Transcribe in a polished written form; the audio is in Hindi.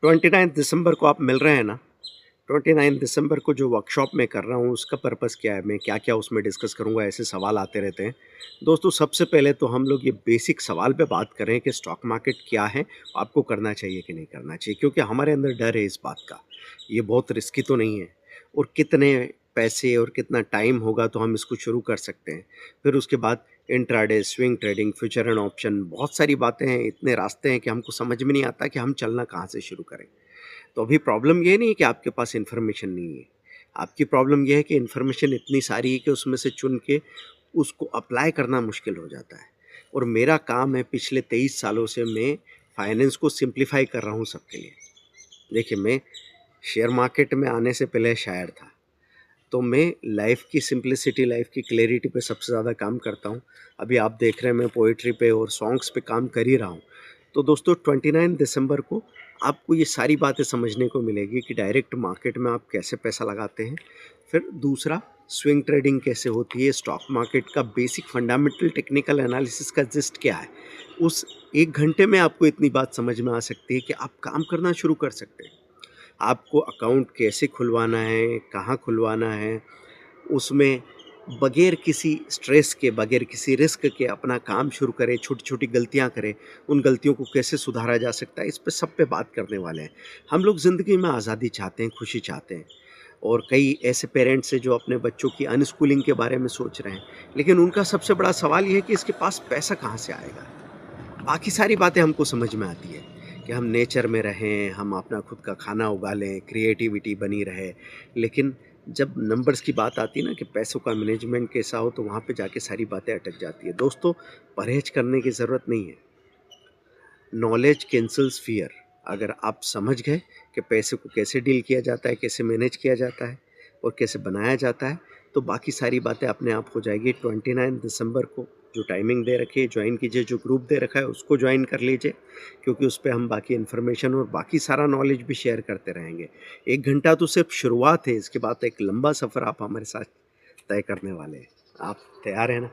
29 दिसंबर को आप मिल रहे हैं ना? 29 दिसंबर को जो वर्कशॉप मैं कर रहा हूँ उसका पर्पस क्या है? मैं क्या-क्या उसमें डिस्कस करूँगा? ऐसे सवाल आते रहते हैं। दोस्तों सबसे पहले तो हम लोग ये बेसिक सवाल पे बात करें कि स्टॉक मार्केट क्या है? आपको करना चाहिए कि नहीं करना चाहिए? क्योंकि हमारे अंदर डर है इस बात का। ये बहुत रिस्की तो नहीं है और कितने पैसे और कितना टाइम होगा तो हम इसको शुरू कर सकते हैं। फिर उसके बाद intraday, swing trading, future and option बहुत सारी बातें हैं, इतने रास्ते हैं कि हमको समझ में नहीं आता कि हम चलना कहाँ से शुरू करें। तो अभी प्रॉब्लम ये नहीं है कि आपके पास इन्फॉर्मेशन नहीं है। आपकी प्रॉब्लम ये है कि इन्फॉर्मेशन इतनी सारी है कि उसमें से चुन के उसको अप्लाई करना मुश्किल हो जाता है। और मेरा काम है पिछले 23 सालों से मैं फाइनेंस को सिंप्लीफाई कर रहा हूँ सबके लिए। देखिए मैं शेयर मार्केट में आने से पहले शायर था। तो मैं लाइफ़ की सिंप्लिसिटी, लाइफ़ की क्लैरिटी पे सबसे ज़्यादा काम करता हूँ। अभी आप देख रहे हैं मैं पोएट्री पे और सॉन्ग्स पे काम कर ही रहा हूँ। तो दोस्तों 29 दिसंबर को आपको ये सारी बातें समझने को मिलेगी कि डायरेक्ट मार्केट में आप कैसे पैसा लगाते हैं। फिर दूसरा स्विंग ट्रेडिंग कैसे होती है, स्टॉक मार्केट का बेसिक फंडामेंटल टेक्निकल एनालिसिस का जिस्ट क्या है। उस 1 घंटे में आपको इतनी बात समझ में आ सकती है कि आप काम करना शुरू कर सकते हैं। आपको अकाउंट कैसे खुलवाना है, कहाँ खुलवाना है, उसमें बगैर किसी स्ट्रेस के, बगैर किसी रिस्क के अपना काम शुरू करें, छोटी-छोटी गलतियाँ करें, उन गलतियों को कैसे सुधारा जा सकता है, इस पे सब पे बात करने वाले हैं। हम लोग ज़िंदगी में आज़ादी चाहते हैं, खुशी चाहते हैं और कई ऐसे पेरेंट्स हैं जो अपने बच्चों की अनस्कूलिंग के बारे में सोच रहे हैं, लेकिन उनका सबसे बड़ा सवाल ये है कि इसके पास पैसा कहाँ से आएगा? बाकी सारी बातें हमको समझ में आती है कि हम नेचर में रहें, हम अपना खुद का खाना उगा लें, क्रिएटिविटी बनी रहे। लेकिन जब नंबर्स की बात आती है ना कि पैसों का मैनेजमेंट कैसा हो, तो वहाँ पे जाके सारी बातें अटक जाती है। दोस्तों, परहेज़ करने की ज़रूरत नहीं है। Knowledge cancels fear. अगर आप समझ गए कि पैसे को कैसे डील किया जाता है, कैसे मैनेज किया जाता है और कैसे बनाया जाता है, तो बाकी सारी बातें अपने आप हो जाएगी। 29 दिसंबर को जो टाइमिंग दे रखी है, जॉइन कीजिए, जो ग्रुप दे रखा है उसको जॉइन कर लीजिए, क्योंकि उस पे हम बाकी इन्फॉर्मेशन और बाकी सारा नॉलेज भी शेयर करते रहेंगे। 1 घंटा तो सिर्फ शुरुआत है, इसके बाद एक लंबा सफ़र आप हमारे साथ तय करने वाले हैं। आप तैयार हैं ना?